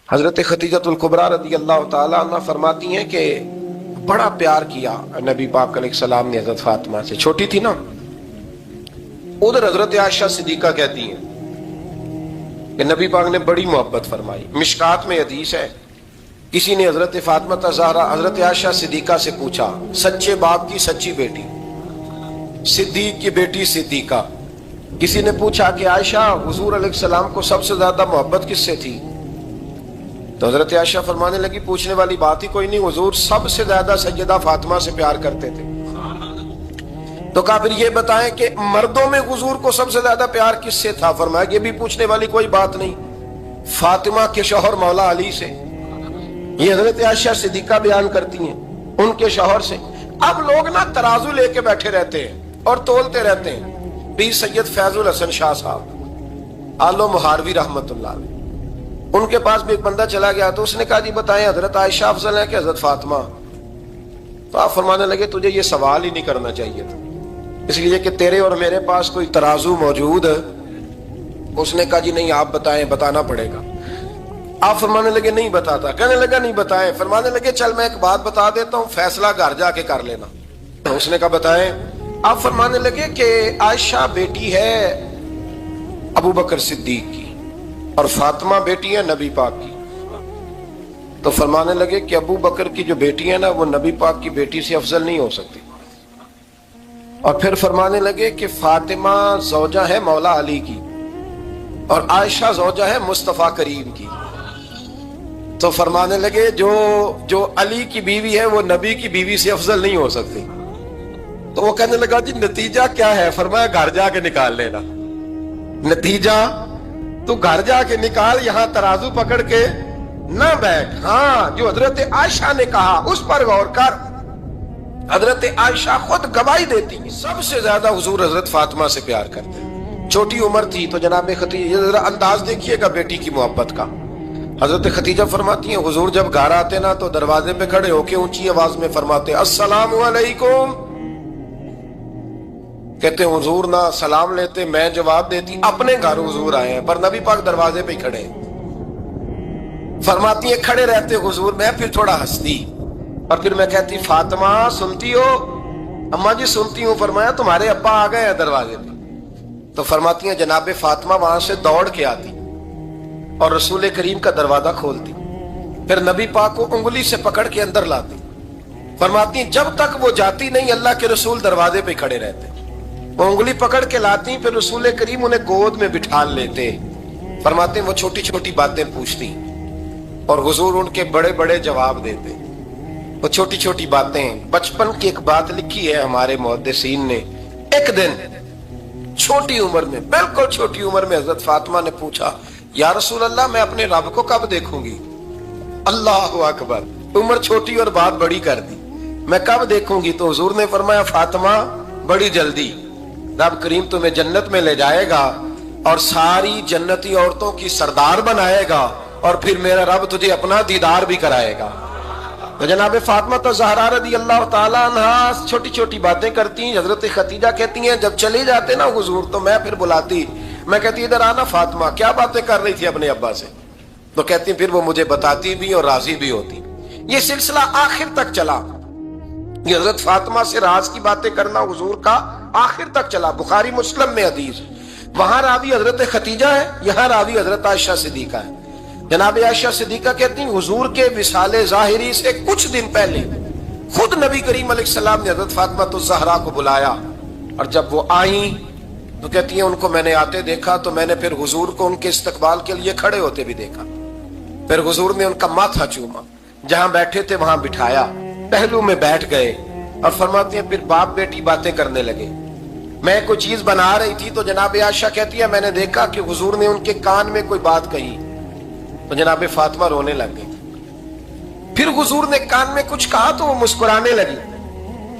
حضرت خدیجۃ الکبریٰ رضی اللہ تعالیٰ عنہ فرماتی ہیں کہ بڑا پیار کیا نبی پاک علیہ السلام نے حضرت فاطمہ سے، چھوٹی تھی نا۔ ادھر حضرت عائشہ صدیقہ کہتی ہیں کہ نبی پاک نے بڑی محبت فرمائی۔ مشکات میں حدیث ہے، کسی نے حضرت فاطمہ زہرا حضرت عائشہ صدیقہ سے پوچھا، سچے باپ کی سچی بیٹی، صدیق کی بیٹی صدیقہ۔ کسی نے پوچھا کہ عائشہ حضور علیہ السلام کو سب سے زیادہ محبت کس سے تھی؟ تو حضرت عائشہ فرمانے لگی پوچھنے والی بات ہی کوئی نہیں، حضور سب سے زیادہ سیدہ فاطمہ سے پیار کرتے تھے۔ تو کہا پھر یہ بتائیں کہ مردوں میں حضور کو سب سے زیادہ پیار کس سے تھا؟ فرمایا یہ بھی پوچھنے والی کوئی بات نہیں، فاطمہ کے شوہر مولا علی سے۔ یہ حضرت عائشہ صدیقہ بیان کرتی ہیں ان کے شوہر سے۔ اب لوگ نا ترازو لے کے بیٹھے رہتے ہیں اور تولتے رہتے ہیں۔ پیر سید فیض الحسن شاہ صاحب آلو مہاروی رحمت اللہ علیہ، ان کے پاس بھی ایک بندہ چلا گیا تو اس نے کہا جی بتائیں حضرت عائشہ افضل ہے کہ حضرت فاطمہ؟ تو آپ فرمانے لگے تجھے یہ سوال ہی نہیں کرنا چاہیے تھا، اس لیے کہ تیرے اور میرے پاس کوئی ترازو موجود ہے۔ اس نے کہا جی نہیں آپ بتائیں، بتانا پڑے گا۔ آپ فرمانے لگے نہیں بتاتا، کہنے لگا نہیں بتائیں۔ فرمانے لگے چل میں ایک بات بتا دیتا ہوں، فیصلہ گھر جا کے کر لینا۔ اس نے کہا بتائیں۔ آپ فرمانے لگے کہ عائشہ بیٹی ہے ابو بکر صدیق کی اور فاطمہ بیٹی ہے نبی پاک کی۔ تو فرمانے لگے کہ ابو بکر کی جو بیٹی ہے نا وہ نبی پاک کی بیٹی سے افضل نہیں ہو سکتی۔ اور پھر فرمانے لگے کہ فاطمہ زوجہ ہے مولا علی کی اور عائشہ زوجہ ہے مصطفیٰ کریم کی۔ تو فرمانے لگے جو علی کی بیوی ہے وہ نبی کی بیوی سے افضل نہیں ہو سکتی۔ تو وہ کہنے لگا جی نتیجہ کیا ہے؟ فرمایا گھر جا کے نکال لینا، نتیجہ تو گھر جا کے نکال، یہاں ترازو پکڑ کے نہ بیٹھ۔ ہاں جو حضرت عائشہ نے کہا اس پر غور کر۔ حضرت عائشہ خود گواہی دیتی ہیں سب سے زیادہ حضور حضرت فاطمہ سے پیار کرتے ہیں۔ چھوٹی عمر تھی تو جناب خدیجہ، ذرا انداز دیکھیے گا بیٹی کی محبت کا۔ حضرت خدیجہ فرماتی ہیں حضور جب گھر آتے نا تو دروازے پہ کھڑے ہو کے اونچی آواز میں فرماتے السلام علیکم۔ کہتے ہیں حضور نہ سلام لیتے، میں جواب دیتی، اپنے گھر حضور آئے ہیں پر نبی پاک دروازے پہ کھڑے ہیں۔ فرماتی ہیں کھڑے رہتے حضور، میں پھر تھوڑا ہنستی اور پھر میں کہتی فاطمہ سنتی ہو؟ اماں جی سنتی ہوں۔ فرمایا تمہارے ابا آ گئے ہیں دروازے پہ۔ تو فرماتی ہیں جناب فاطمہ وہاں سے دوڑ کے آتی اور رسول کریم کا دروازہ کھولتی، پھر نبی پاک کو انگلی سے پکڑ کے اندر لاتی۔ فرماتی ہیں جب تک وہ جاتی نہیں اللہ کے رسول دروازے پہ کھڑے رہتے، وہ انگلی پکڑ کے لاتی، پھر رسول کریم انہیں گود میں بٹھا لیتے۔ فرماتے ہیں وہ چھوٹی چھوٹی باتیں پوچھتی اور حضور ان کے بڑے بڑے جواب دیتے۔ وہ چھوٹی چھوٹی باتیں، بچپن کی ایک بات لکھی ہے ہمارے محدثین نے، ایک دن چھوٹی عمر میں، بالکل چھوٹی عمر میں حضرت فاطمہ نے پوچھا یا رسول اللہ میں اپنے رب کو کب دیکھوں گی؟ اللہ اکبر، عمر چھوٹی اور بات بڑی کر دی، میں کب دیکھوں گی؟ تو حضور نے فرمایا فاطمہ بڑی جلدی، رب کریم تمہیں جنت میں لے جائے گا اور ساری جنتی عورتوں کی سردار بنائے گا اور پھر میرا رب تجھے اپنا دیدار بھی کرائے گا۔ تو جناب فاطمہ زہرا رضی اللہ تعالیٰ عنہا چھوٹی چھوٹی باتیں کرتی ہیں۔ حضرت خدیجہ کہتی ہیں جب چلے جاتے نا حضور تو میں پھر بلاتی، میں کہتی ادھر آنا فاطمہ، کیا باتیں کر رہی تھی اپنے ابا سے؟ تو کہتی پھر وہ مجھے بتاتی بھی اور راضی بھی ہوتی۔ یہ سلسلہ آخر تک چلا، یہ حضرت فاطمہ سے راز کی باتیں کرنا حضور کا آخر تک چلا۔ بخاری مسلم میں حدیث، وہاں راوی حضرت خدیجہ ہے، یہاں راوی حضرت عائشہ صدیقہ ہے۔ جناب عائشہ صدیقہ کہتی ہیں حضور کے وصال ظاہری سے کچھ دن پہلے خود نبی کریم علیہ السلام نے حضرت فاطمہ الزہرا کو بلایا، اور جب وہ آئیں تو کہتی ہیں ان کو میں نے آتے دیکھا تو میں نے پھر حضور کو ان کے استقبال کے لیے کھڑے ہوتے بھی دیکھا، پھر حضور نے ان کا ماتھا چوما، جہاں بیٹھے تھے وہاں بٹھایا، پہلو میں بیٹھ گئے اور فرماتی ہیں پھر باپ بیٹی باتیں کرنے لگے۔ میں کوئی چیز بنا رہی تھی تو جناب عائشہ کہتی ہے میں نے دیکھا کہ حضور نے ان کے کان میں کوئی بات کہی تو جناب فاطمہ رونے لگ گئی۔ پھر حضور نے کان میں کچھ کہا تو وہ مسکرانے لگی۔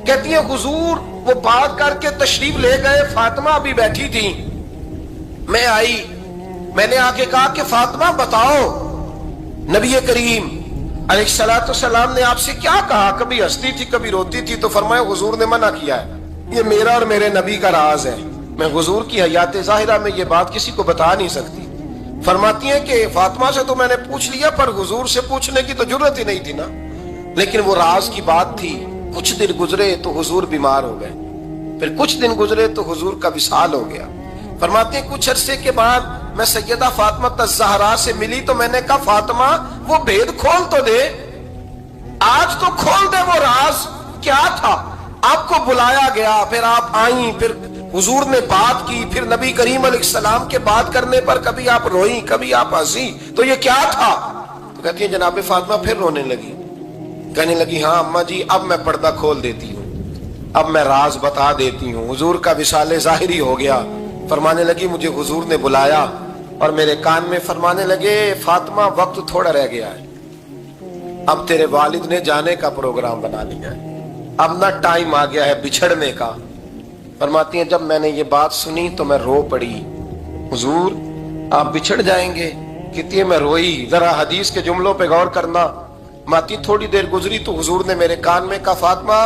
کہتی ہے حضور وہ بات کر کے تشریف لے گئے، فاطمہ ابھی بیٹھی تھی، میں آئی، میں نے آ کے کہا کہ فاطمہ بتاؤ نبی کریم علیہ الصلوۃ والسلام نے آپ سے کیا کہا؟ کبھی ہنستی تھی کبھی روتی تھی۔ تو فرمایا حضور نے منع کیا ہے، یہ میرا اور میرے نبی کا راز ہے، میں حضور کی حیات ظاہرہ میں یہ بات کسی کو بتا نہیں سکتی، فرماتی ہیں کہ فاطمہ سے تو میں نے پوچھ لیا پر حضور سے پوچھنے کی تو ضرورت ہی نہیں تھی نا، لیکن وہ راز کی بات تھی۔ کچھ دن گزرے تو حضور بیمار ہو گئے، پھر کچھ دن گزرے تو حضور کا وصال ہو گیا۔ فرماتے ہیں کچھ عرصے کے بعد میں سیدہ فاطمہ الزہرا سے ملی تو میں نے کہا فاطمہ وہ بھید کھول تو دے، آج تو کھول دے وہ راز کیا تھا۔ آپ کو بلایا گیا، پھر آپ آئیں، پھر حضور نے بات کی، پھر نبی کریم علیہ السلام کے بات کرنے پر کبھی آپ روئیں کبھی آپ ہنسی، تو یہ کیا تھا؟ تو کہتی ہے جناب فاطمہ پھر رونے لگی، کہنے لگی ہاں اماں جی اب میں پردہ کھول دیتی ہوں، اب میں راز بتا دیتی ہوں۔ حضور کا وصال ظاہری ہو گیا۔ فرمانے لگی مجھے حضور نے بلایا اور میرے کان میں فرمانے لگے فاطمہ وقت تھوڑا رہ گیا ہے، اب تیرے والد نے جانے کا پروگرام بنا لیا ہے، اب نہ ٹائم آ گیا ہے بچھڑنے کا۔ فرماتی ہیں جب میں نے یہ بات سنی تو میں رو پڑی، حضور آپ بچھڑ جائیں گے؟ کہتی ہے میں روئی۔ ذرا حدیث کے جملوں پہ غور کرنا۔ ماتی تھوڑی دیر گزری تو حضور نے میرے کان میں کہا فاطمہ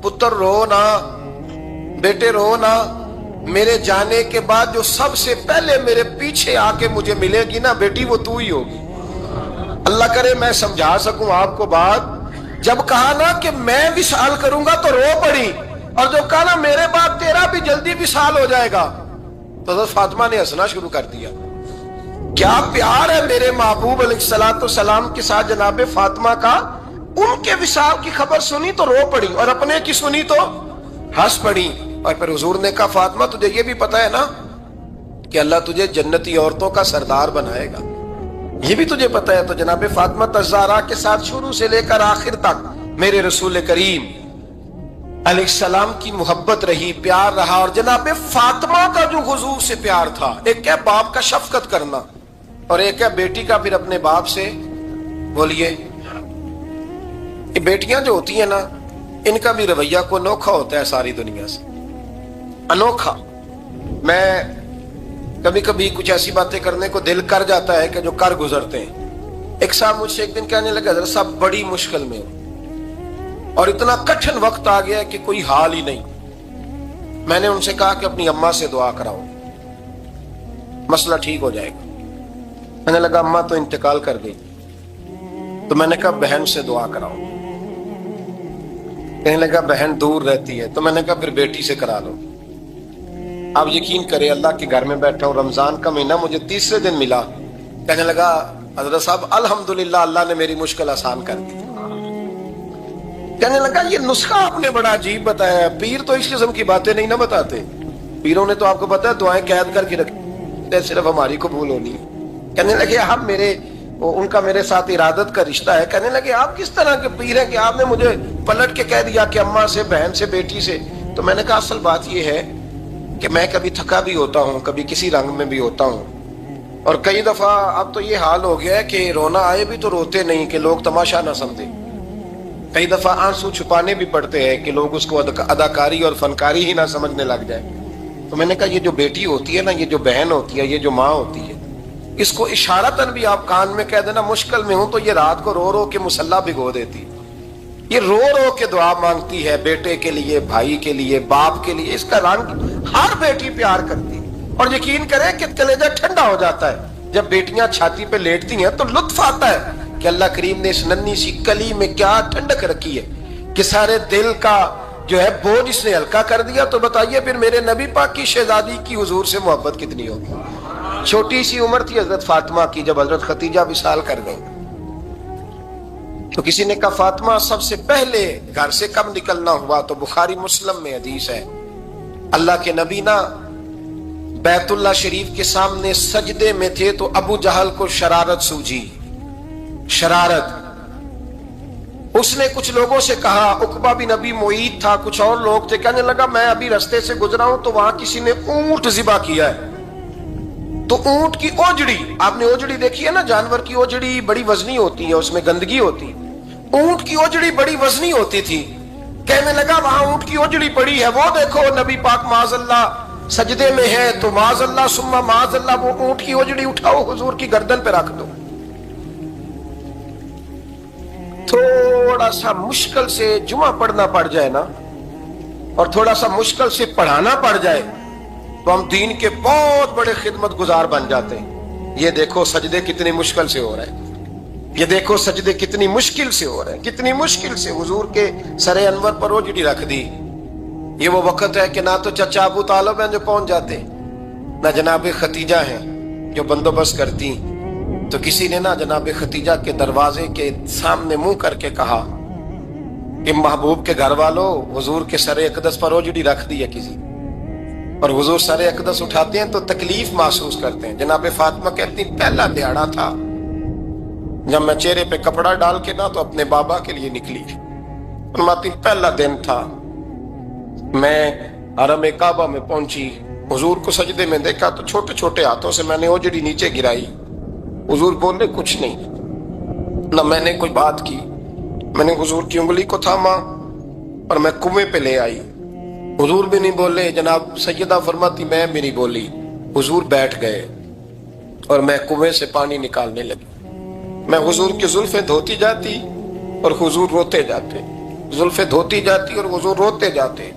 پتر رو نا، بیٹے رو نا، میرے جانے کے بعد جو سب سے پہلے میرے پیچھے آ کے مجھے ملے گی نا بیٹی وہ تو ہی ہوگی۔ اللہ کرے میں سمجھا سکوں آپ کو بات، جب کہا نا کہ میں وصال کروں گا تو رو پڑی، اور جو کہا نا میرے بعد تیرا بھی جلدی وصال ہو جائے گا تو حضرت فاطمہ نے ہنسنا شروع کر دیا۔ کیا پیار ہے میرے محبوب علیہ السلام کے ساتھ جناب فاطمہ کا۔ ان کے وصال کی خبر سنی تو رو پڑی اور اپنے کی سنی تو ہنس پڑی۔ اور پھر حضور نے کہا فاطمہ تجھے یہ بھی پتا ہے نا کہ اللہ تجھے جنتی عورتوں کا سردار بنائے گا، یہ بھی تجھے پتا ہے؟ تو جناب فاطمہ الزہرا کے ساتھ شروع سے لے کر آخر تک میرے رسول کریم علیہ السلام کی محبت رہی، پیار رہا۔ اور جناب فاطمہ کا جو حضور سے پیار تھا، ایک ہے باپ کا شفقت کرنا اور ایک ہے بیٹی کا پھر اپنے باپ سے، بولیے یہ بیٹیاں جو ہوتی ہیں نا ان کا بھی رویہ کو انوکھا ہوتا ہے ساری دنیا سے، انوکھا۔ میں کبھی کبھی کچھ ایسی باتیں کرنے کو دل کر جاتا ہے کہ جو کر گزرتے ہیں۔ ایک صاحب مجھ سے ایک دن کہنے لگا حضرت صاحب بڑی مشکل میں ہوں اور اتنا کٹھن وقت آ گیا ہے کہ کوئی حال ہی نہیں۔ میں نے ان سے کہا کہ اپنی اماں سے دعا کراؤ، مسئلہ ٹھیک ہو جائے گا۔ میں نے لگا اماں تو انتقال کر گئی، تو میں نے کہا بہن سے دعا کراؤ۔ کہنے لگا بہن دور رہتی ہے، تو میں نے کہا پھر بیٹی سے کرا لو۔ آپ یقین کریں اللہ کے گھر میں بیٹھا ہوں، رمضان کا مہینہ مجھے تیسرے دن ملا۔ کہنے لگا حضرت صاحب الحمدللہ اللہ نے میری مشکل آسان کر دی۔ کہنے لگا یہ نسخہ آپ نے بڑا عجیب بتایا ہے، پیر تو اس قسم کی باتیں نہیں نہ بتاتے، پیروں نے تو آپ کو پتا ہے دعائیں قید کر کے رکھی صرف ہماری قبول ہونی ہے۔ کہنے لگے آپ ان کا میرے ساتھ ارادت کا رشتہ ہے۔ کہنے لگے آپ کس طرح کے پیر ہیں کہ آپ نے مجھے پلٹ کے کہہ دیا کہ اماں سے، بہن سے، بیٹی سے۔ تو میں نے کہا اصل بات یہ ہے کہ میں کبھی تھکا بھی ہوتا ہوں، کبھی کسی رنگ میں بھی ہوتا ہوں، اور کئی دفعہ اب تو یہ حال ہو گیا ہے کہ رونا آئے بھی تو روتے نہیں کہ لوگ تماشا نہ سمجھیں، کئی دفعہ آنسو چھپانے بھی پڑتے ہیں کہ لوگ اس کو اداکاری اور فنکاری ہی نہ سمجھنے لگ جائے۔ تو میں نے کہا یہ جو بیٹی ہوتی ہے نا، یہ جو بہن ہوتی ہے، یہ جو ماں ہوتی ہے، اس کو اشارتاً بھی آپ کان میں کہہ دینا مشکل میں ہوں تو یہ رات کو رو رو کے مصلی بھگو دیتی، یہ رو رو کے دعا مانگتی ہے بیٹے کے لیے، بھائی کے لیے، باپ کے لیے۔ اس کا رنگ ہر بیٹی پیار کرتی ہے، اور یقین کریں کہ کلیجہ ٹھنڈا ہو جاتا ہے جب بیٹیاں چھاتی پہ لیٹتی ہیں تو لطف آتا ہے کہ اللہ کریم نے اس ننھی سی کلی میں کیا ٹھنڈک رکھی ہے کہ سارے دل کا جو ہے بوجھ اس نے ہلکا کر دیا۔ تو بتائیے پھر میرے نبی پاک کی شہزادی کی حضور سے محبت کتنی ہوگی۔ چھوٹی سی عمر تھی حضرت فاطمہ کی جب حضرت خدیجہ وصال کر گئی، تو کسی نے کہا فاطمہ سب سے پہلے گھر سے کب نکلنا ہوا؟ تو بخاری مسلم میں حدیث ہے، اللہ کے نبی نا بیت اللہ شریف کے سامنے سجدے میں تھے تو ابو جہل کو شرارت سوجی، شرارت۔ اس نے کچھ لوگوں سے کہا، عقبہ بن ابی معیط تھا، کچھ اور لوگ تھے، کہنے لگا میں ابھی رستے سے گزرا ہوں تو وہاں کسی نے اونٹ ذبح کیا ہے، تو اونٹ کی اوجڑی، آپ نے اوجڑی دیکھی ہے نا، جانور کی اوجڑی بڑی وزنی ہوتی ہے، اس میں گندگی ہوتی، اونٹ کی اوجڑی بڑی وزنی ہوتی تھی۔ کہنے لگا وہاں اونٹ کی اوجڑی پڑی ہے، وہ دیکھو نبی پاک معاذ اللہ سجدے میں ہے، تو معاذ اللہ ثم معاذ اللہ وہ اونٹ کی اوجڑی اٹھاؤ حضور کی گردن پہ رکھ دو۔ تھوڑا سا مشکل سے جمعہ پڑھنا پڑ جائے نا، اور تھوڑا سا مشکل سے پڑھانا پڑ جائے تو ہم دین کے بہت بڑے خدمت گزار بن جاتے ہیں۔ یہ دیکھو سجدے کتنی مشکل سے ہو رہے ہیں، یہ دیکھو سجدے کتنی مشکل سے ہو رہے ہیں، کتنی مشکل سے حضور کے سر انور پر اوجڑی رکھ دی۔ یہ وہ وقت ہے کہ نہ تو چچا ابو طالب ہیں جو پہنچ جاتے، نہ جناب ختیجہ ہیں جو بندوبست کرتی، تو کسی نے نہ جناب ختیجہ کے دروازے کے سامنے منہ کر کے کہا کہ محبوب کے گھر والوں حضور کے سر اقدس پر اوجڑی رکھ دی ہے کسی، اور حضور سر اقدس اٹھاتے ہیں تو تکلیف محسوس کرتے ہیں۔ جناب فاطمہ کہتی پہلا دیہڑا تھا جب میں چہرے پہ کپڑا ڈال کے نہ تو اپنے بابا کے لیے نکلی، فرماتی پہلا دن تھا، میں حرم کعبہ میں پہنچی، حضور کو سجدے میں دیکھا تو چھوٹے چھوٹے ہاتھوں سے میں نے اوجڑی نیچے گرائی، حضور بولے کچھ نہیں، نہ میں نے کوئی بات کی، میں نے حضور کی انگلی کو تھاما اور میں کنویں پہ لے آئی، حضور بھی نہیں بولے، جناب سیدہ فرماتی میں بھی نہیں بولی، حضور بیٹھ گئے اور میں کنویں سے پانی نکالنے لگی، میں حضور کی زلفیں دھوتی جاتی اور حضور روتے جاتے، زلفیں دھوتی جاتی اور حضور روتے جاتے۔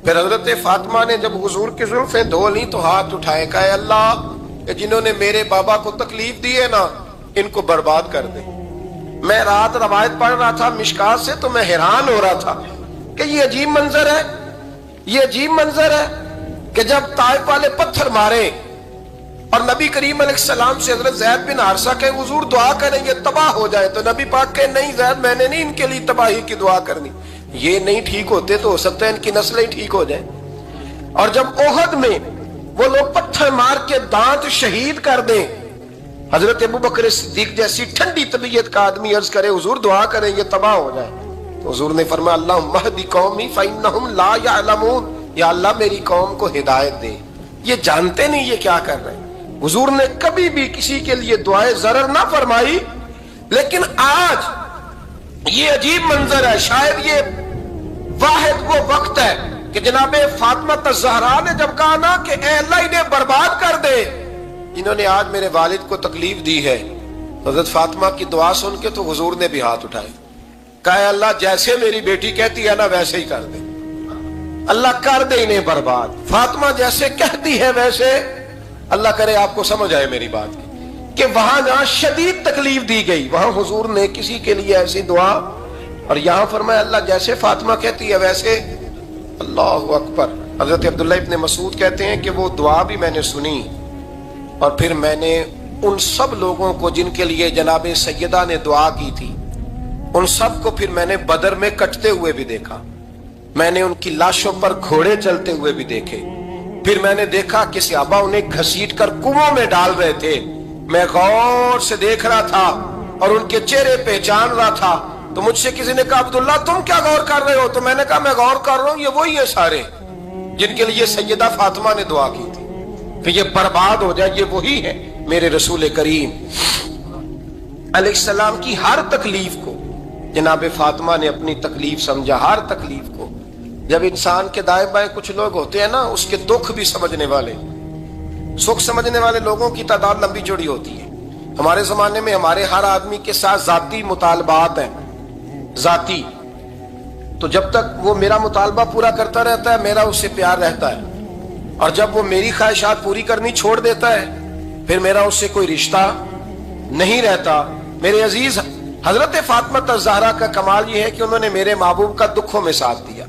پھر حضرت فاطمہ نے جب حضور کی زلفیں دھو لی تو ہاتھ اٹھائے، کہا اے اللہ کہ جنہوں نے میرے بابا کو تکلیف دی ہے نا ان کو برباد کر دے۔ میں رات روایت پڑھ رہا تھا مشکات سے تو میں حیران ہو رہا تھا کہ یہ عجیب منظر ہے، یہ عجیب منظر ہے کہ جب طائف والے پتھر مارے اور نبی کریم علیہ السلام سے حضرت زید بن حارثہ کہ حضور دعا کریں یہ تباہ ہو جائے، تو نبی پاک کہ نہیں زید میں نے نہیں ان کے لیے تباہی کی دعا کرنی، یہ نہیں ٹھیک ہوتے تو ہو سکتا ہے ان کی نسلیں ٹھیک ہو جائیں۔ اور جب احد میں وہ لوگ پتھر مار کے دانت شہید کر دیں، حضرت ابوبکر صدیق جیسی ٹھنڈی طبیعت کا آدمی عرض کرے حضور دعا کریں یہ تباہ ہو جائے، تو حضور نے فرمایا اللہم اہد قومی فإنہم لا یعلمون، یا اللہ میری قوم کو ہدایت دے، یہ جانتے نہیں یہ کیا کر رہے ہیں۔ حضور نے کبھی بھی کسی کے لیے دعائے ضرر نہ فرمائی، لیکن آج یہ عجیب منظر ہے، شاید یہ واحد وہ وقت ہے کہ جناب فاطمہ الزہرا نے جب کہا نا کہ اے اللہ انہیں برباد کر دے انہوں نے آج میرے والد کو تکلیف دی ہے، حضرت فاطمہ کی دعا سن کے تو حضور نے بھی ہاتھ اٹھائے، کہا اے اللہ جیسے میری بیٹی کہتی ہے نا ویسے ہی کر دے، اللہ کر دے انہیں برباد، فاطمہ جیسے کہتی ہے ویسے، اللہ کرے آپ کو سمجھ آئے میری بات کہ وہاں جہاں شدید تکلیف دی گئی وہاں حضور نے کسی کے لیے ایسی دعا، اور یہاں فرمایا اللہ جیسے فاطمہ کہتی ہے ویسے، اللہ اکبر۔ حضرت عبداللہ ابن مسعود کہتے ہیں کہ وہ دعا بھی میں نے سنی اور پھر میں نے ان سب لوگوں کو جن کے لیے جناب سیدہ نے دعا کی تھی ان سب کو پھر میں نے بدر میں کٹتے ہوئے بھی دیکھا، میں نے ان کی لاشوں پر گھوڑے چلتے ہوئے بھی دیکھے، پھر میں نے دیکھا کہ صحابہ انہیں گھسیٹ کر کنووں میں ڈال رہے تھے، میں غور سے دیکھ رہا تھا اور ان کے چہرے پہچان رہا تھا، تو مجھ سے کسی نے کہا عبداللہ تم کیا غور کر رہے ہو؟ تو میں نے کہا میں غور کر رہا ہوں یہ وہی ہیں سارے جن کے لیے سیدہ فاطمہ نے دعا کی تھی کہ یہ برباد ہو جائے، یہ وہی ہے میرے رسول کریم علیہ السلام کی ہر تکلیف کو جناب فاطمہ نے اپنی تکلیف سمجھا، ہر تکلیف کو۔ جب انسان کے دائیں بائیں کچھ لوگ ہوتے ہیں نا اس کے دکھ بھی سمجھنے والے، سکھ سمجھنے والے لوگوں کی تعداد لمبی چوڑی ہوتی ہے۔ ہمارے زمانے میں ہمارے ہر آدمی کے ساتھ ذاتی مطالبات ہیں، ذاتی، تو جب تک وہ میرا مطالبہ پورا کرتا رہتا ہے میرا اس سے پیار رہتا ہے، اور جب وہ میری خواہشات پوری کرنی چھوڑ دیتا ہے پھر میرا اس سے کوئی رشتہ نہیں رہتا۔ میرے عزیز حضرت فاطمہ الزہرا کا کمال یہ ہے کہ انہوں نے میرے محبوب کا دکھوں میں ساتھ دیا،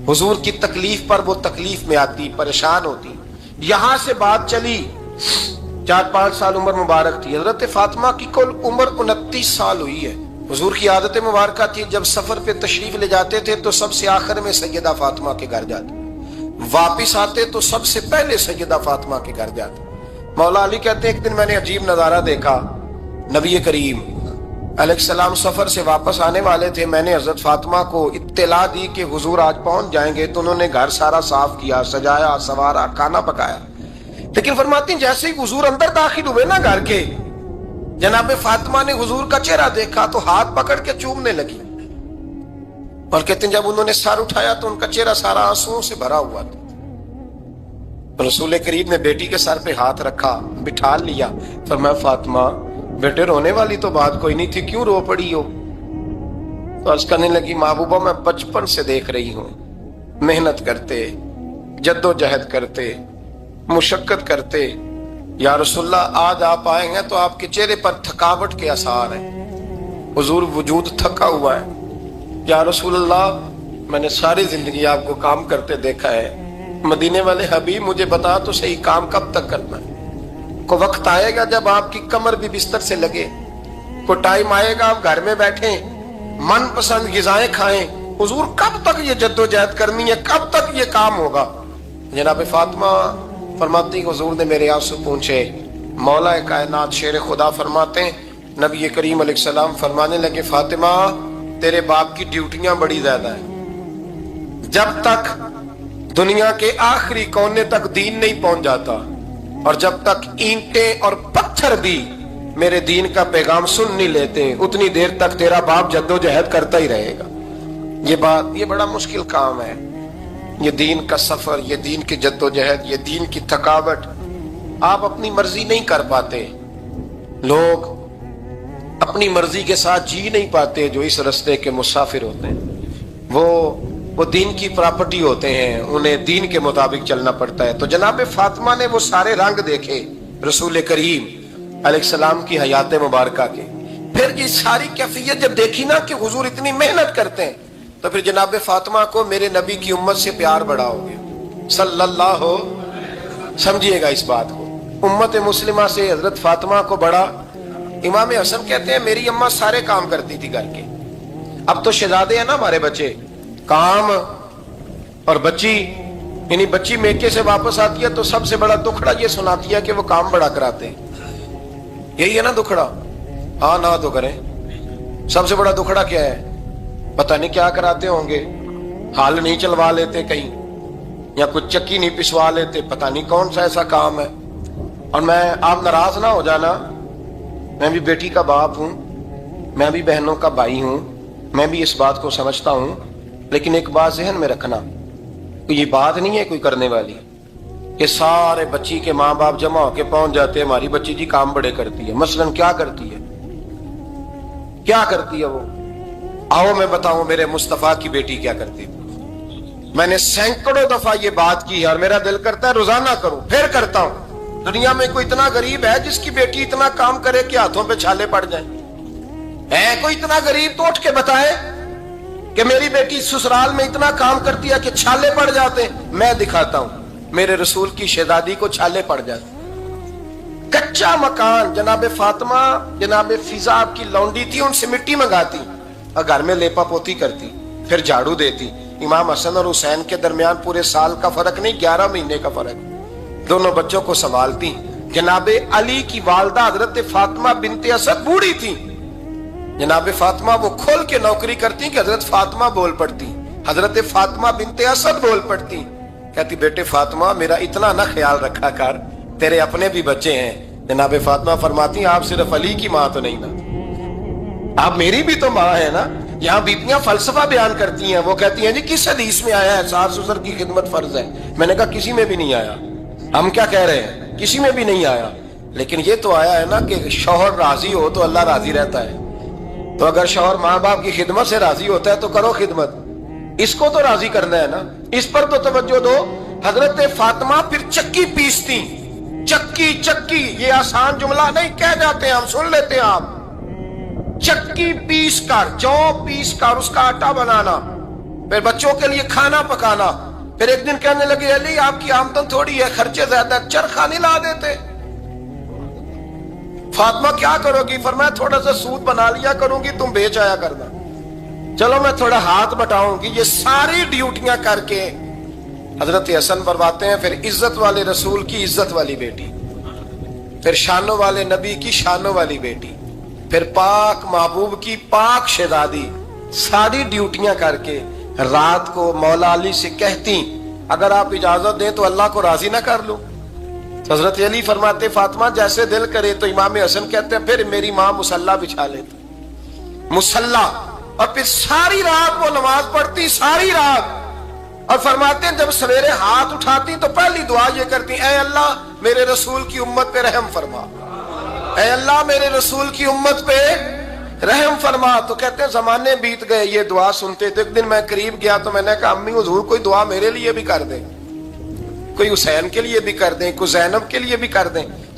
حضور کی تکلیف پر وہ تکلیف میں آتی، پریشان ہوتی۔ یہاں سے بات چلی 4-5 سال عمر مبارک تھی، حضرت فاطمہ کی کل عمر 29 سال ہوئی ہے۔ حضور کی عادت مبارکہ تھی جب سفر پہ تشریف لے جاتے تھے تو سب سے آخر میں سیدہ فاطمہ کے گھر جاتے، واپس آتے تو سب سے پہلے سیدہ فاطمہ کے گھر جاتے۔ مولا علی کہتے ہیں ایک دن میں نے عجیب نظارہ دیکھا، نبی کریم علیہ السلام سفر سے واپس آنے والے تھے، میں نے حضرت فاطمہ کو اطلاع دی کہ حضور آج پہنچ جائیں گے، تو انہوں نے گھر سارا صاف کیا، سجایا، سنوارا، کھانا پکایا، لیکن فرماتی ہیں جیسے ہی حضور اندر داخل ہوئے نا گھر کے، جناب فاطمہ نے حضور کا چہرہ دیکھا تو ہاتھ پکڑ کے چومنے لگی، اور کہتے ہیں جب انہوں نے سر اٹھایا تو ان کا چہرہ سارا آنسوؤں سے بھرا ہوا تھا۔ رسول کریم نے بیٹی کے سر پہ ہاتھ رکھا، بٹھا لیا، فرمایا فاطمہ بیٹے رونے والی تو بات کوئی نہیں تھی، کیوں رو پڑی ہو؟ تو عرض کرنے لگی محبوبہ میں بچپن سے دیکھ رہی ہوں محنت کرتے، جد و جہد کرتے، مشقت کرتے، یا رسول اللہ آج آپ آئے ہیں تو آپ کے چہرے پر تھکاوٹ کے آثار ہیں، حضور وجود تھکا ہوا ہے۔ یا رسول اللہ میں نے ساری زندگی آپ کو کام کرتے دیکھا ہے، مدینے والے حبیب مجھے بتا تو صحیح کام کب تک کرنا ہے؟ کوئی وقت آئے گا جب آپ کی کمر بھی بستر سے لگے، کوئی ٹائم آئے گا آپ گھر میں بیٹھیں من پسند غذائیں کھائیں، حضور کب تک یہ جدوجہد کرنی ہے، کب تک یہ کام ہوگا؟ جناب فاطمہ فرماتی کہ حضور نے میرے آنسو پوچھے۔ مولا کائنات شیر خدا فرماتے ہیں نبی کریم علیہ السلام فرمانے لگے فاطمہ تیرے باپ کی ڈیوٹیاں بڑی زیادہ ہیں، جب تک دنیا کے آخری کونے تک دین نہیں پہنچ جاتا اور جب تک اینٹیں اور پتھر بھی میرے دین کا پیغام سن نہیں لیتے اتنی دیر تک تیرا باپ جدوجہد کرتا ہی رہے گا۔ یہ بڑا مشکل کام ہے، یہ دین کا سفر، یہ دین کی جدوجہد، یہ دین کی تھکاوٹ آپ اپنی مرضی نہیں کر پاتے۔ لوگ اپنی مرضی کے ساتھ جی نہیں پاتے جو اس رستے کے مسافر ہوتے ہیں، وہ دین کی پراپرٹی ہوتے ہیں، انہیں دین کے مطابق چلنا پڑتا ہے۔ تو جناب فاطمہ نے وہ سارے رنگ دیکھے رسول کریم علیہ السلام کی حیات مبارکہ کے، پھر یہ ساری کیفیت جب دیکھی نا کہ حضور اتنی محنت کرتے ہیں تو پھر جناب فاطمہ کو میرے نبی کی امت سے پیار بڑا ہو گیا صلی اللہ ہو۔ سمجھیے گا اس بات کو، امت مسلمہ سے حضرت فاطمہ کو بڑا۔ امام حسن کہتے ہیں میری اماں سارے کام کرتی تھی گھر کے، اب تو شہزادے ہیں نا ہمارے بچے، کام اور بچی، یعنی بچی میکے سے واپس آتی ہے تو سب سے بڑا دکھڑا یہ سناتی ہے کہ وہ کام بڑا کراتے ہیں، یہی ہے نا دکھڑا؟ ہاں نہ تو کریں، سب سے بڑا دکھڑا کیا ہے؟ پتہ نہیں کیا کراتے ہوں گے، ہال نہیں چلوا لیتے کہیں یا کچھ چکی نہیں پسوا لیتے، پتہ نہیں کون سا ایسا کام ہے۔ اور میں آپ ناراض نہ ہو جانا، میں بھی بیٹی کا باپ ہوں، میں بھی بہنوں کا بھائی ہوں، میں بھی اس بات کو سمجھتا ہوں، لیکن ایک بات ذہن میں رکھنا، یہ بات نہیں ہے کوئی کرنے والی کہ سارے بچی کے ماں باپ جمع ہو کے پہنچ جاتے ہیں ہماری بچی جی کام بڑے کرتی ہے۔ مثلاً کیا کرتی ہے؟ کیا کرتی ہے وہ؟ آؤ میں بتاؤں میرے مصطفیٰ کی بیٹی کیا کرتی ہے۔ میں نے سینکڑوں دفعہ یہ بات کی ہے اور میرا دل کرتا ہے روزانہ کروں، پھر کرتا ہوں۔ دنیا میں کوئی اتنا غریب ہے جس کی بیٹی اتنا کام کرے کہ ہاتھوں پہ چھالے پڑ جائیں؟ ہے کوئی اتنا غریب تو اٹھ کے بتائے کہ میری بیٹی سسرال میں اتنا کام کرتی ہے کہ چھالے پڑ جاتے ہیں؟ میں دکھاتا ہوں، میرے رسول کی شہزادی کو چھالے پڑ جاتے۔ کچا مکان، جناب فاطمہ جناب فضا آپ کی لونڈی تھی، ان سے مٹی منگاتی اور گھر میں لیپا پوتی کرتی، پھر جھاڑو دیتی۔ امام حسن اور حسین کے درمیان پورے سال کا فرق نہیں، 11 مہینے کا فرق، دونوں بچوں کو سنبھالتی۔ جناب علی کی والدہ حضرت فاطمہ بنت اسد بوڑھی تھی، جناب فاطمہ وہ کھول کے نوکری کرتی کہ حضرت فاطمہ بول پڑتی، حضرت فاطمہ بنت اسد بول پڑتی، کہتی بیٹے فاطمہ میرا اتنا نہ خیال رکھا کر، تیرے اپنے بھی بچے ہیں۔ جناب فاطمہ فرماتی آپ صرف علی کی ماں تو نہیں نا، آپ میری بھی تو ماں ہے نا۔ یہاں بیٹیاں فلسفہ بیان کرتی ہیں، وہ کہتی ہیں جی کس حدیث میں آیا ہے ساس سسر کی خدمت فرض ہے؟ میں نے کہا کسی میں بھی نہیں آیا۔ ہم کیا کہہ رہے ہیں؟ کسی میں بھی نہیں آیا، لیکن یہ تو آیا ہے نا کہ شوہر راضی ہو تو اللہ راضی رہتا ہے۔ تو اگر شوہر ماں باپ کی خدمت سے راضی ہوتا ہے تو کرو خدمت، اس کو تو راضی کرنا ہے نا، اس پر تو توجہ دو۔ حضرت فاطمہ پھر چکی پیستی، چکی چکی، یہ آسان جملہ نہیں، کہہ جاتے ہیں ہم، سن لیتے ہیں آپ۔ چکی پیس کر، جو پیس کر اس کا آٹا بنانا، پھر بچوں کے لیے کھانا پکانا۔ پھر ایک دن کہنے لگے علی آپ کی آمدن تھوڑی ہے، خرچے زیادہ، چرخہ نہیں لا دیتے؟ فاطمہ کیا کرو گی؟ فرمایا تھوڑا سا سود بنا لیا کروں گی، تم بیچ آیا کرنا، چلو میں تھوڑا ہاتھ بٹاؤں گی۔ یہ ساری ڈیوٹیاں کر کے حضرت حسن فرماتے ہیں پھر عزت والے رسول کی عزت والی بیٹی، پھر شانوں والے نبی کی شانوں والی بیٹی، پھر پاک محبوب کی پاک شہزادی، ساری ڈیوٹیاں کر کے رات کو مولا علی سے کہتی اگر آپ اجازت دیں تو اللہ کو راضی نہ کر لوں؟ حضرت علی فرماتے فاطمہ جیسے دل کرے۔ تو امام حسن کہتے ہیں پھر میری ماں مصلی بچھا لیتی، مصلی، اور پھر ساری رات وہ نماز پڑھتی، ساری رات، اور فرماتے ہیں جب سویرے ہاتھ اٹھاتی تو پہلی دعا یہ کرتی اے اللہ میرے رسول کی امت پہ رحم فرما، اے اللہ میرے رسول کی امت پہ رحم فرما۔ تو کہتے ہیں زمانے بیت گئے یہ دعا سنتے، تو ایک دن میں قریب گیا تو میں نے کہا امی حضور کوئی دعا میرے لیے بھی کر دیں، کوئی حسین کے لیے بھی کر دیں، کوئی زینب کے لیے بھی کر دیں۔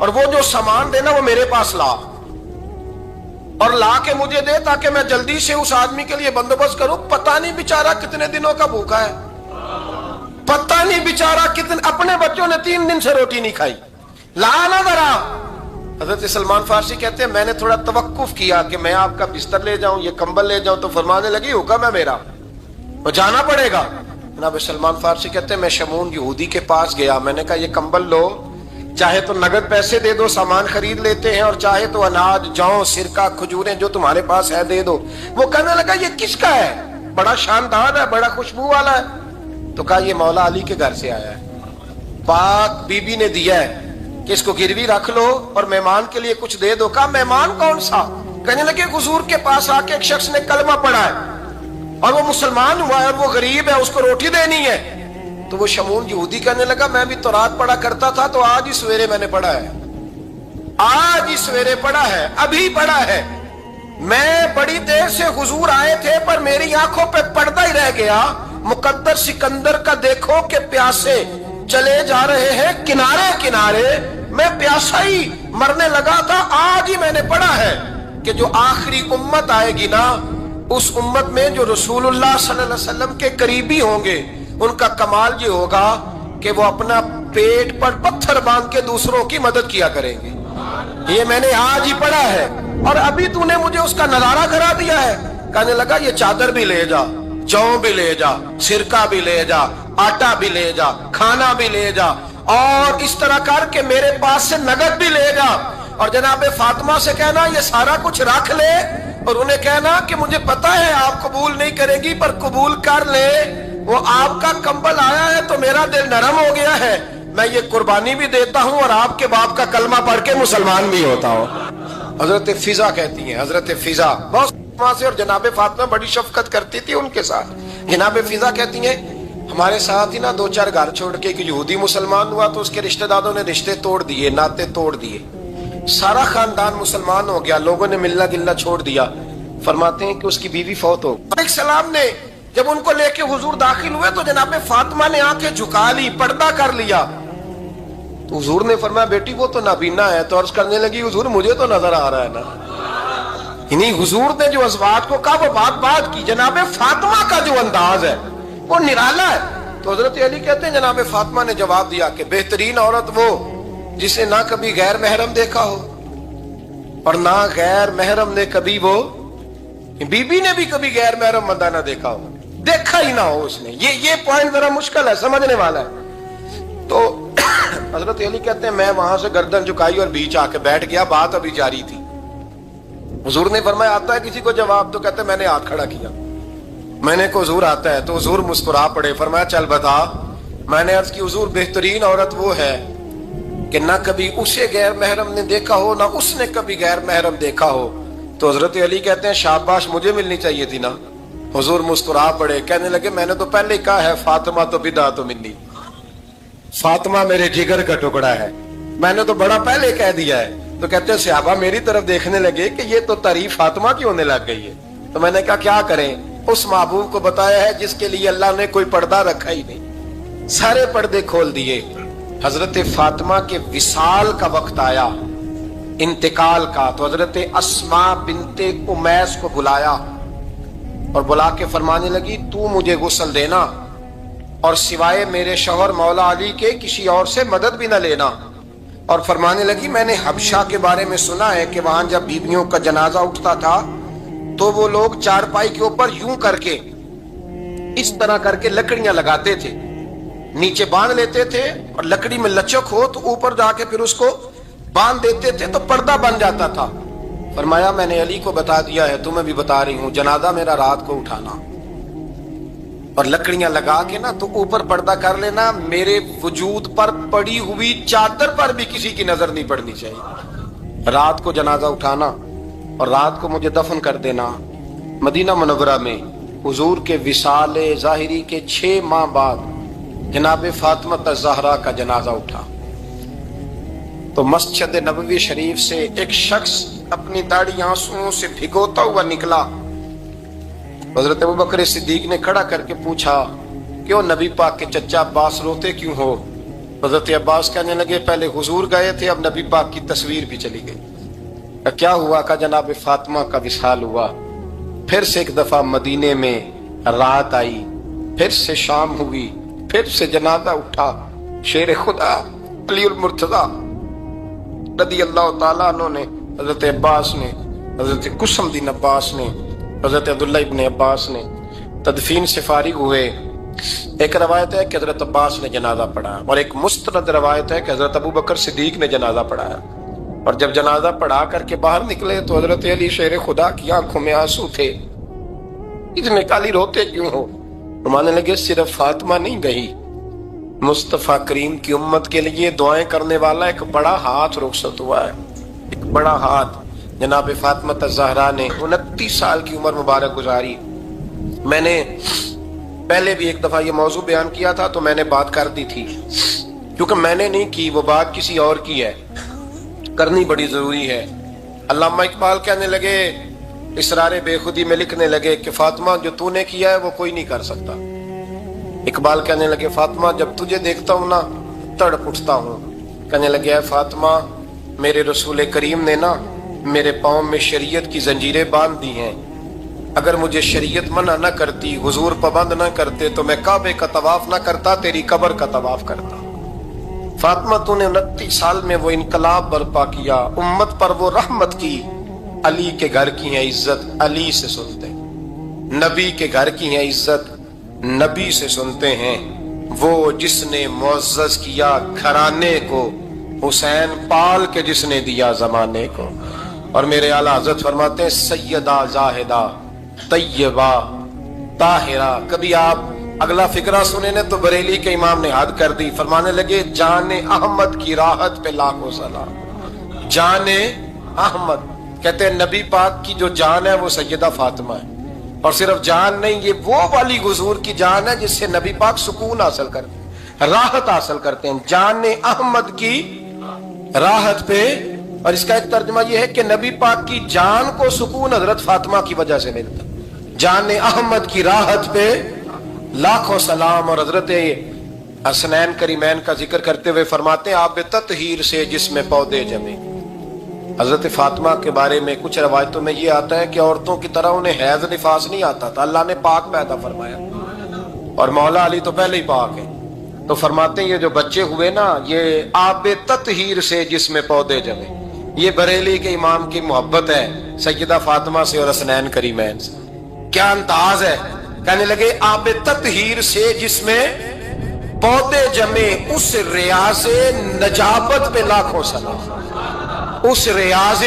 اور وہ جو سامان دینا وہ میرے پاس لا، اور لا کے مجھے دے تاکہ میں جلدی سے اس آدمی کے لیے بندوبست کروں۔ پتہ نہیں بیچارہ کتنے دنوں کا بھوکا ہے، پتہ نہیں بیچارہ کتنے، اپنے بچوں نے 3 دن سے روٹی نہیں کھائی، لا نہ ذرا۔ حضرت سلمان فارسی کہتے ہیں میں نے تھوڑا توقف کیا کہ میں آپ کا بستر لے جاؤں، یہ کمبل لے جاؤں، تو فرمانے لگی حکم ہے میرا، وہ جانا پڑے گا۔ جناب سلمان فارسی کہتے ہیں میں شمون یہودی کے پاس گیا، میں نے کہا یہ کمبل لو، چاہے تو نقد پیسے دے دو، سامان خرید لیتے ہیں، اور چاہے تو اناج، جوں، سرکہ، کھجوریں جو تمہارے پاس ہے دے دو۔ وہ کہنے لگا یہ کس کا ہے؟ بڑا شاندار ہے، بڑا خوشبو والا ہے۔ تو کہا یہ مولا علی کے گھر سے آیا ہے، پاک بی بی نے دیا ہے کہ اس کو گروی رکھ لو اور مہمان کے لیے کچھ دے دو۔ کہا مہمان کون سا؟ کہنے لگے حضور کے پاس آ کے ایک شخص نے کلمہ پڑھا ہے اور وہ مسلمان ہوا ہے اور وہ غریب ہے، اس کو روٹی دینی ہے۔ تو وہ شمون یہودی کہنے لگا میں بھی تورات پڑھا کرتا تھا، تو آج ہی سویرے میں نے پڑھا ہے، آج ہی سویرے پڑھا ہے، ابھی پڑھا ہے۔ میں بڑی دیر سے حضور آئے تھے پر میری آنکھوں پہ پردہ ہی رہ گیا، مقدر سکندر کا دیکھو کہ پیاسے چلے جا رہے ہیں کنارے کنارے، میں پیاسا ہی مرنے لگا تھا، آج ہی میں نے پڑھا ہے کہ جو آخری امت آئے گی نا، اس امت میں جو رسول اللہ صلی اللہ علیہ وسلم کے قریبی ہوں گے، ان کا کمال یہ ہوگا کہ وہ اپنا پیٹ پر پتھر باندھ کے دوسروں کی مدد کیا کریں گے۔ یہ میں نے آج ہی پڑھا ہے اور ابھی تو نے مجھے اس کا نظارہ کرا دیا ہے۔ کہنے لگا یہ چادر بھی لے جا، جوں بھی لے جا، سرکہ بھی لے جا، آٹا بھی لے جا، کھانا بھی لے جا، اور اس طرح کر کے میرے پاس سے نقد بھی لے جا، اور جناب فاطمہ سے کہنا یہ سارا کچھ رکھ لے، اور انہیں کہنا کہ مجھے پتا ہے آپ قبول نہیں کریں گی پر قبول کر لے، وہ آپ کا کمبل آیا ہے تو میرا دل نرم ہو گیا ہے، میں یہ قربانی بھی دیتا ہوں اور آپ کے باپ کا کلمہ پڑھ کے مسلمان بھی ہوتا ہوں۔ حضرت فضا کہتی ہیں، حضرت فضا بہت سے، اور جناب فاطمہ بڑی شفقت کرتی تھی ان کے ساتھ۔ جناب فضا کہتی ہیں ہمارے ساتھ ہی نا 2-4 گھر چھوڑ کے ایک یہودی مسلمان ہوا تو اس کے رشتہ داروں نے رشتے توڑ دیے، ناطے توڑ دیے، سارا خاندان مسلمان ہو گیا، لوگوں نے ملنا گلنا چھوڑ دیا۔ فرماتے ہیں کہ اس کی بیوی فوت ہو گئی۔ السلام نے جب ان کو لے کے حضور داخل ہوئے تو جناب فاطمہ نے آنکھیں جھکا لی، پردہ کر لیا، تو حضور نے فرمایا بیٹی وہ تو نابینا ہے، تو عرض کرنے لگی حضور مجھے تو نظر آ رہا ہے نا۔ یعنی حضور نے جو ازواج کو کہا وہ بات کی، جناب فاطمہ کا جو انداز ہے وہ نرالا ہے۔ تو حضرت علی کہتے ہیں جناب فاطمہ نے جواب دیا کہ بہترین عورت وہ جسے نہ کبھی غیر محرم دیکھا ہو اور نہ غیر محرم نے کبھی، وہ بی بی نے بھی کبھی غیر محرم بندہ نہ دیکھا ہو، دیکھا ہی نہ ہو اس نے۔ یہ پوائنٹ ذرا مشکل ہے، سمجھنے والا ہے۔ تو حضرت علی کہتے ہیں میں وہاں سے گردن جھکائی اور بیچ آ کے بیٹھ گیا، بات ابھی جاری تھی۔ حضور نے فرمایا آتا ہے کسی کو جواب؟ تو کہتے ہیں میں نے ہاتھ کھڑا کیا، میں نے کو حضور آتا ہے، تو حضور مسکرا پڑے، فرمایا چل بتا۔ میں نے عرض کی حضور بہترین عورت وہ ہے کہ نہ کبھی اسے غیر محرم نے دیکھا ہو نہ اس نے کبھی غیر محرم دیکھا ہو۔ تو حضرت علی کہتے ہیں شاباش مجھے ملنی چاہیے تھی نا۔ حضور مسکرا پڑے، کہنے لگے میں نے تو پہلے ہی کہا ہے فاطمہ تو بدعت منی، فاطمہ میرے جگر کا ٹکڑا ہے، میں نے تو بڑا پہلے کہہ دیا ہے۔ تو کہتے ہیں صحابہ میری طرف دیکھنے لگے کہ یہ تو تعریف فاطمہ کی ہونے لگ گئی ہے۔ تو میں نے کہا کیا کریں، اس محبوب کو بتایا ہے جس کے لیے اللہ نے کوئی پردہ رکھا ہی نہیں، سارے پردے کھول دیے۔ حضرت فاطمہ کے وصال کا وقت آیا، انتقال کا، تو حضرت اسماء بنت امیس کو بلایا اور بلا کے فرمانے لگی تو مجھے غسل دینا اور سوائے میرے شوہر مولا علی کے کسی اور سے مدد بھی نہ لینا۔ اور فرمانے لگی میں نے حبشہ کے بارے میں سنا ہے کہ وہاں جب بیویوں کا جنازہ اٹھتا تھا تو وہ لوگ چارپائی کے اوپر یوں کر کے اس طرح کر کے لکڑیاں لگاتے تھے، نیچے باندھ لیتے تھے اور لکڑی میں لچک ہو تو اوپر جا کے پھر اس کو باندھ دیتے تھے تو پردہ بن جاتا تھا۔ فرمایا میں نے علی کو بتا دیا ہے، تمہیں بھی بتا رہی ہوں، جنازہ میرا رات کو اٹھانا اور لکڑیاں لگا کے نا تو اوپر پردہ کر لینا، میرے وجود پر پڑی ہوئی چادر پر بھی کسی کی نظر نہیں پڑنی چاہیے۔ رات کو جنازہ اٹھانا اور رات کو مجھے دفن کر دینا۔ مدینہ منورہ میں حضور کے وصال ظاہری کے 6 ماہ بعد جناب فاطمہ الزہرا کا جنازہ اٹھا تو مسجد نبوی شریف سے ایک شخص اپنی داڑھی آنسوؤں سے بھگوتا ہوا نکلا۔ حضرت ابوبکر صدیق نے کھڑا کر کے پوچھا کیوں نبی پاک کے چچا عباس روتے کیوں ہو؟ حضرت عباس کہنے لگے پہلے حضور گئے تھے، اب نبی پاک کی تصویر بھی چلی گئی۔ کیا ہوا؟ کہ جناب فاطمہ کا وصال ہوا، پھر سے ایک دفعہ مدینے میں رات آئی، پھر سے شام ہوئی، پھر سے جنازہ اٹھا۔ شیر خدا علی المرتضیٰ رضی اللہ تعالیٰ عنہ نے، حضرت عباس نے، حضرت قسم الدین عباس نے، حضرت عبداللہ ابن عباس نے تدفین سے فارغ ہوئے۔ ایک روایت ہے کہ حضرت عباس نے جنازہ پڑھا، اور ایک مستند روایت ہے کہ حضرت ابو بکر صدیق نے جنازہ پڑھایا۔ اور جب جنازہ پڑھا کر کے باہر نکلے تو حضرت علی شیر خدا کی آنکھوں میں آنسو تھے۔ اتنے کالی روتے کیوں ہو؟ فرمانے لگے صرف فاطمہ نہیں گئی، مصطفیٰ کریم کی امت کے لیے دعائیں کرنے والا ایک بڑا ہاتھ رخصت ہوا ہے، ایک بڑا ہاتھ۔ جناب فاطمہ الزہرا نے 29 سال کی عمر مبارک گزاری۔ میں نے پہلے بھی ایک دفعہ یہ موضوع بیان کیا تھا تو میں نے بات کر دی تھی، کیونکہ میں نے نہیں کی، وہ بات کسی اور کی ہے، کرنی بڑی ضروری ہے۔ علامہ اقبال کہنے لگے، اسرار بے خودی میں لکھنے لگے کہ فاطمہ جو تو نے کیا ہے وہ کوئی نہیں کر سکتا۔ اقبال کہنے لگے فاطمہ جب تجھے دیکھتا ہوں نا تڑپ اٹھتا ہوں۔ کہنے لگے اے فاطمہ میرے رسول کریم نے نا میرے پاؤں میں شریعت کی زنجیریں باندھ دی ہیں، اگر مجھے شریعت منع نہ کرتی، حضور پابند نہ کرتے تو میں کعبے کا طواف نہ کرتا، تیری قبر کا طواف کرتا۔ فاطمہ تو نے 29 سال میں وہ انقلاب برپا کیا، امت پر وہ رحمت کی۔ علی کے گھر کی ہے عزت، علی سے سنتے ہیں، نبی کے گھر کی ہے عزت، نبی سے سنتے ہیں۔ وہ جس نے معزز کیا گھرانے کو، حسین پال کے جس نے دیا زمانے کو۔ اور میرے اعلیٰ حضرت فرماتے ہیں سیدہ زاہدہ طیبہ طاہرہ۔ کبھی آپ اگلا فقرہ سنے نے تو بریلی کے امام نے حد کر دی، فرمانے لگے جان احمد کی راحت پہ لاکھوں سلام۔ جان احمد کہتے ہیں نبی پاک کی جو جان ہے وہ سیدہ فاطمہ ہے، اور صرف جان نہیں، یہ وہ والی حضور کی جان ہے جس سے نبی پاک سکون حاصل کرتے ہیں، راحت حاصل کرتے ہیں۔ جان احمد کی راحت پہ، اور اس کا ایک ترجمہ یہ ہے کہ نبی پاک کی جان کو سکون حضرت فاطمہ کی وجہ سے ملتا۔ جان احمد کی راحت پہ لاکھوں سلام۔ اور حضرت حسنین کریمین کا ذکر کرتے ہوئے فرماتے ہیں آب تطہیر سے جس میں پودے جمے۔ حضرت فاطمہ کے بارے میں کچھ روایتوں میں یہ آتا ہے کہ عورتوں کی طرح انہیں حیض نفاس نہیں آتا تھا، اللہ نے پاک پیدا فرمایا، اور مولا علی تو پہلے ہی پاک ہے۔ تو فرماتے ہیں یہ جو بچے ہوئے نا یہ آب تطہیر سے جس میں پودے جمے، یہ بریلی کے امام کی محبت ہے سیدہ فاطمہ سے اور حسنین کریمین سے۔ کیا انداز ہے! کہنے لگے آب تطہیر سے جس میں پودے جمے، اس ریاض نجابت پہ لاکھوں سلام۔ اس ریاض،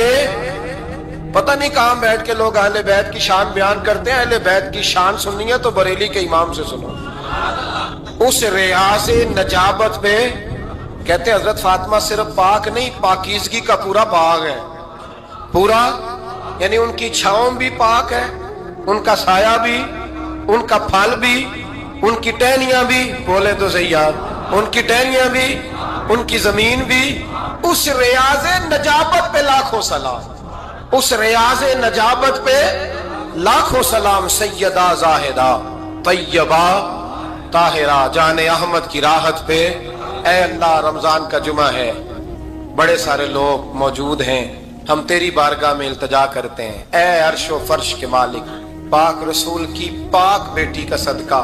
پتہ نہیں کہاں بیٹھ کے لوگ اہل بیت کی شان بیان کرتے ہیں، اہل بیت کی شان سننی ہے تو بریلی کے امام سے سنو۔ اس ریاض نجابت پہ کہتے ہیں حضرت فاطمہ صرف پاک نہیں، پاکیزگی کا پورا باغ ہے، پورا، یعنی ان کی چھاؤں بھی پاک ہے، ان کا سایہ بھی، ان کا پھل بھی، ان کی ٹہنیاں بھی، بولے تو صحیح یار، ان کی ٹہنیاں بھی، ان کی زمین بھی۔ اس ریاض نجابت پہ لاکھوں سلام، اس ریاض نجابت پہ لاکھوں سلام۔ سیدہ زاہدہ طیبہ طاہرہ، جان احمد کی راحت پہ۔ اے اللہ رمضان کا جمعہ ہے، بڑے سارے لوگ موجود ہیں، ہم تیری بارگاہ میں التجا کرتے ہیں، اے عرش و فرش کے مالک، پاک رسول کی پاک بیٹی کا صدقہ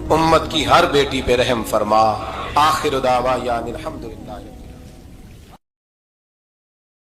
امت کی ہر بیٹی پہ رحم فرما۔ آخر دعوانا الحمدللہ۔